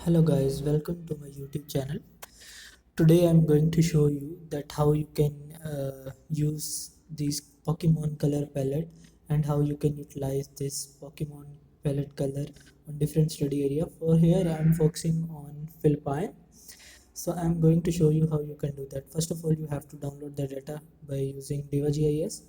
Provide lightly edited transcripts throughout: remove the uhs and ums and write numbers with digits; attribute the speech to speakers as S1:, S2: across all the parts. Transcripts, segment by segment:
S1: Hello guys, welcome to my YouTube channel. Today I'm going to show you that how you can use this Pokemon color palette and how you can utilize this Pokemon palette color on different study area. For here I'm focusing on Philippine. So I'm going to show you how you can do that. First of all, you have to download the data by using DevaGIS,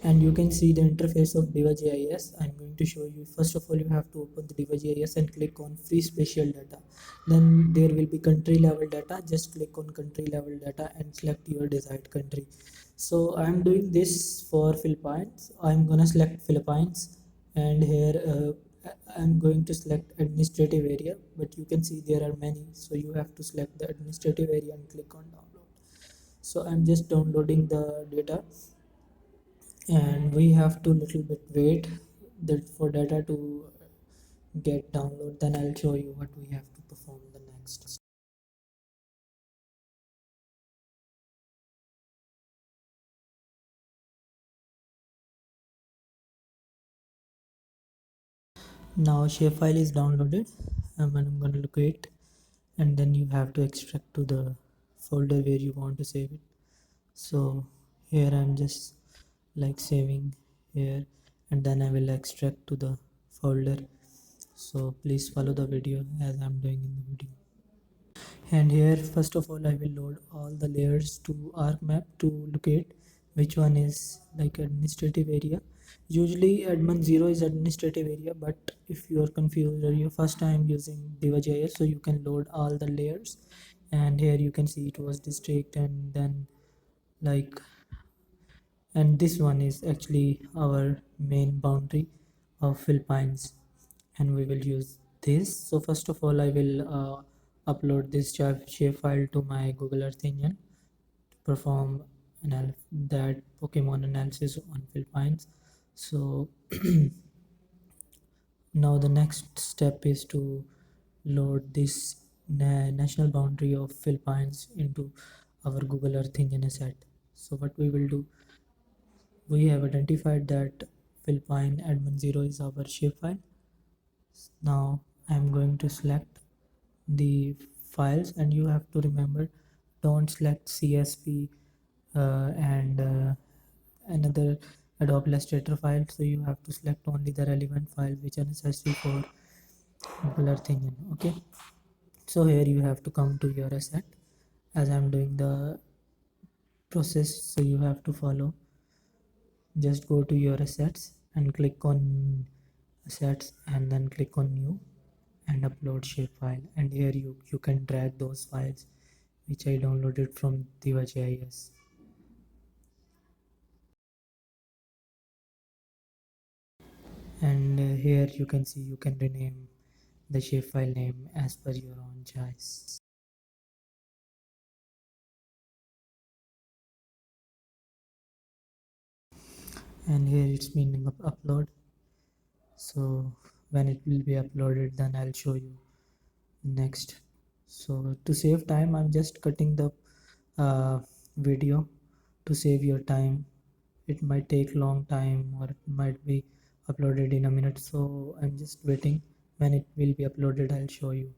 S1: and you can see the interface of DevaGIS. I'm going to show you. First of all, you have to open the DevaGIS and click on free spatial data. Then there will be country level data. Just click on country level data and select your desired country. So I'm doing this for Philippines. I'm gonna select Philippines, and here I'm going to select administrative area, but you can see there are many, so you have to select the administrative area and click on download. So I'm just downloading the data, and we have to little bit wait that for data to get download. Then I'll show you what we have to perform the next. Now shapefile is downloaded, and I'm going to look at it, and then you have to extract to the folder where you want to save it. So here I'm just like saving here, and then I will extract to the folder. So please follow the video as I'm doing in the video. And here first of all I will load all the layers to ArcMap to locate which one is like administrative area. Usually admin 0 is administrative area, but if you are confused or your first time using DevaGIS, so you can load all the layers. And here you can see it was district, and then like, and this one is actually our main boundary of Philippines, and we will use this. So first of all I will upload this shape file to my Google Earth engine to perform that Pokemon analysis on Philippines. So now the next step is to load this national boundary of Philippines into our Google Earth engine asset. So what we will do, we have identified that Philippine admin 0 is our shapefile. Now I'm going to select the files, and you have to remember, don't select CSV and another Adobe Illustrator file. So you have to select only the relevant file which are necessary for Google Earth Engine. Okay, so here you have to come to your asset as I'm doing the process, so you have to follow. Just go to your assets and click on assets, and then click on new and upload shapefile, and here you can drag those files which I downloaded from DevaGIS. And here you can see you can rename the shapefile name as per your own choice. And here it's meaning of upload. So when it will be uploaded, then I'll show you next. So to save time, I'm just cutting the video to save your time. It might take long time, or it might be uploaded in a minute, so I'm just waiting. When it will be uploaded, I'll show you.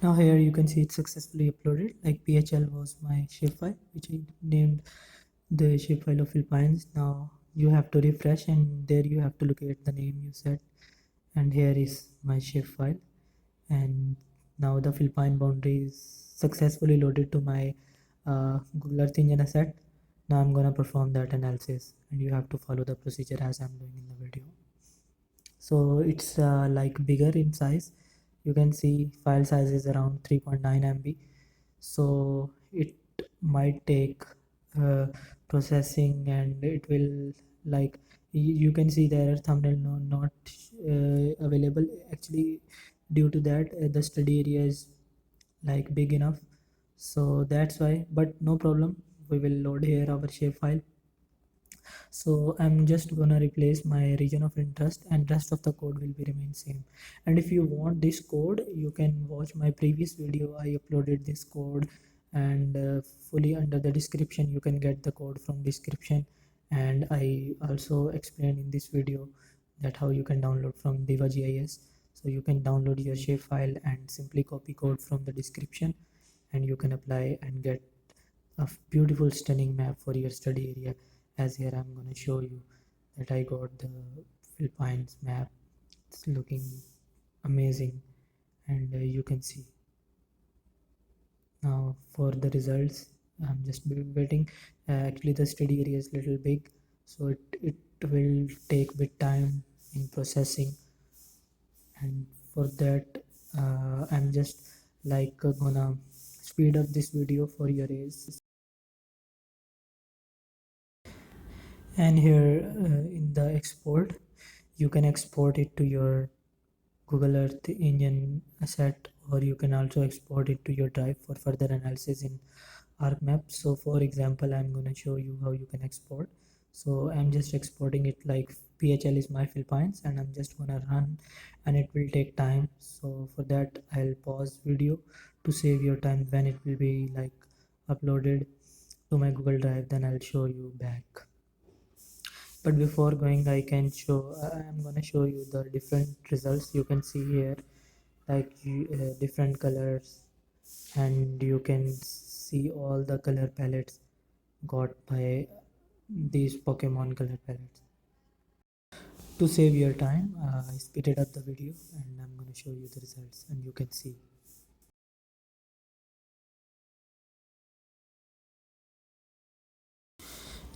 S1: Now here you can see it's successfully uploaded. Like PHL was my shapefile which I named the shapefile of Philippines. Now you have to refresh, and there you have to look at the name you set, and here is my shapefile. And now the Philippine boundary is successfully loaded to my Google Earth Engine asset. Now I'm gonna perform that analysis, and you have to follow the procedure as I'm doing in the video. So it's like bigger in size. You can see file size is around 3.9 MB. So it might take processing, and it will like you can see there are thumbnail not available actually. Due to that, the study area is like big enough, so that's why. But no problem, we will load here our shapefile. So I'm just gonna replace my region of interest, and rest of the code will be remain same. And if you want this code, you can watch my previous video. I uploaded this code, and fully under the description you can get the code from description. And I also explained in this video that how you can download from Diva GIS. So you can download your shapefile and simply copy code from the description, and you can apply and get a beautiful stunning map for your study area. As here I'm going to show you that I got the Philippines map. It's looking amazing, and you can see now for the results. I'm just waiting. Actually the study area is little big, so it will take bit time in processing. And for that, I'm just like gonna speed up this video for your ease. And here in the export, you can export it to your Google Earth Engine asset, or you can also export it to your drive for further analysis in ArcMap. So for example, I'm going to show you how you can export. So I'm just exporting it like PHL is my Philippines, and I'm just going to run, and it will take time. So for that, I'll pause video to save your time. When it will be like uploaded to my Google Drive, then I'll show you back. But before going, I'm going to show you the different results. You can see here like different colors, and you can see all the color palettes got by these Pokemon color palettes. To save your time, I speeded up the video, and I'm going to show you the results, and you can see.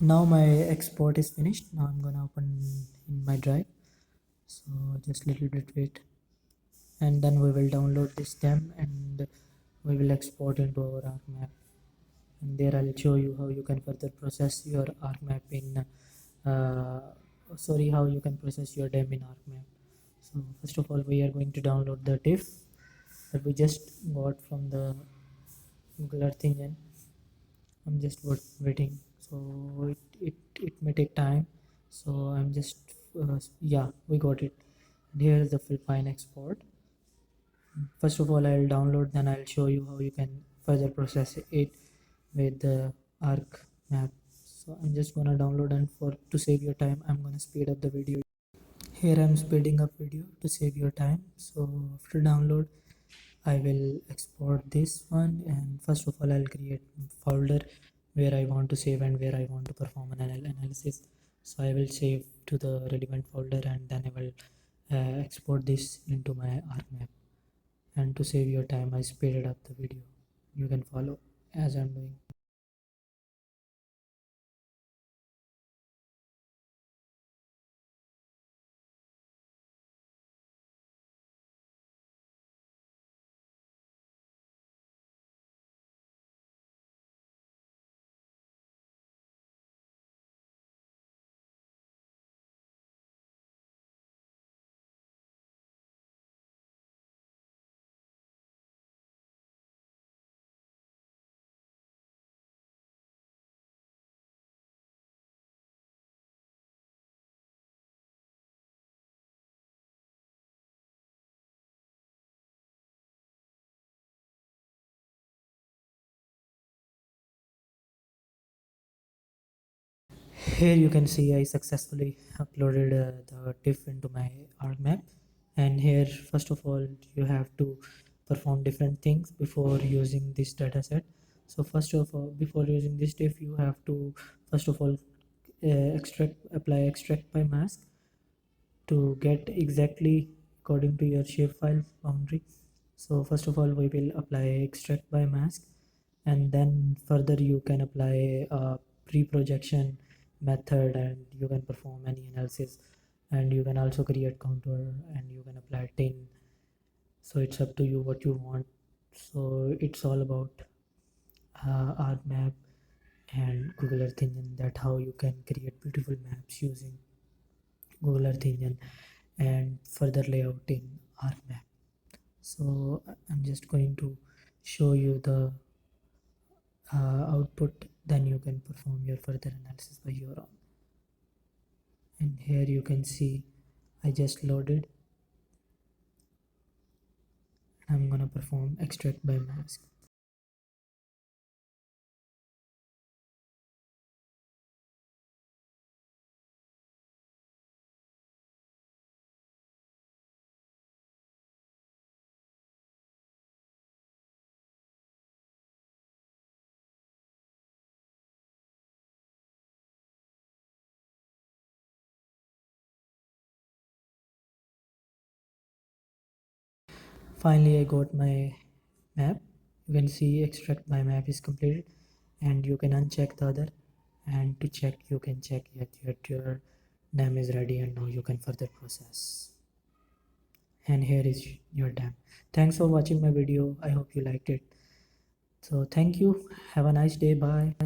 S1: Now my export is finished. Now I'm going to open in my drive, so just little bit wait, and then we will download this DEM, and we will export into our ArcMap. And there I'll show you how you can further process your ArcMap in how you can process your DEM in ArcMap. So first of all, we are going to download the TIFF that we just got from the Google Earth Engine. I'm just waiting, so it may take time. So I'm just yeah, we got it. And here is the Philippine export. First of all, I'll download, then I'll show you how you can further process it with the ArcMap. So I'm just gonna download, and for to save your time, I'm gonna speed up the video. Here I'm speeding up video to save your time. So after download, I will export this one, and first of all I'll create folder where I want to save and where I want to perform an analysis. So I will save to the relevant folder, and then I will export this into my ArcMap. And to save your time, I speeded up the video. You can follow as I'm doing. Here you can see I successfully uploaded the TIFF into my ArcMap. And here, first of all, you have to perform different things before using this dataset. So first of all, before using this TIFF, you have to first of all apply extract by mask to get exactly according to your shapefile boundary. So first of all, we will apply extract by mask, and then further you can apply a pre-projection method, and you can perform any analysis, and you can also create contour, and you can apply tin. So it's up to you what you want. So it's all about our map. and Google Earth Engine, that how you can create beautiful maps using Google Earth Engine and further layout in ArcMap. So I'm just going to show you the output, then you can perform your further analysis by your own. And here you can see I just loaded. I'm gonna perform extract by mask. Finally I got my map. You can see extract by map is completed, and you can uncheck the other, and to check you can check that your dam is ready, and now you can further process. And here is your dam. Thanks for watching my video. I hope you liked it. So thank you. Have a nice day. Bye.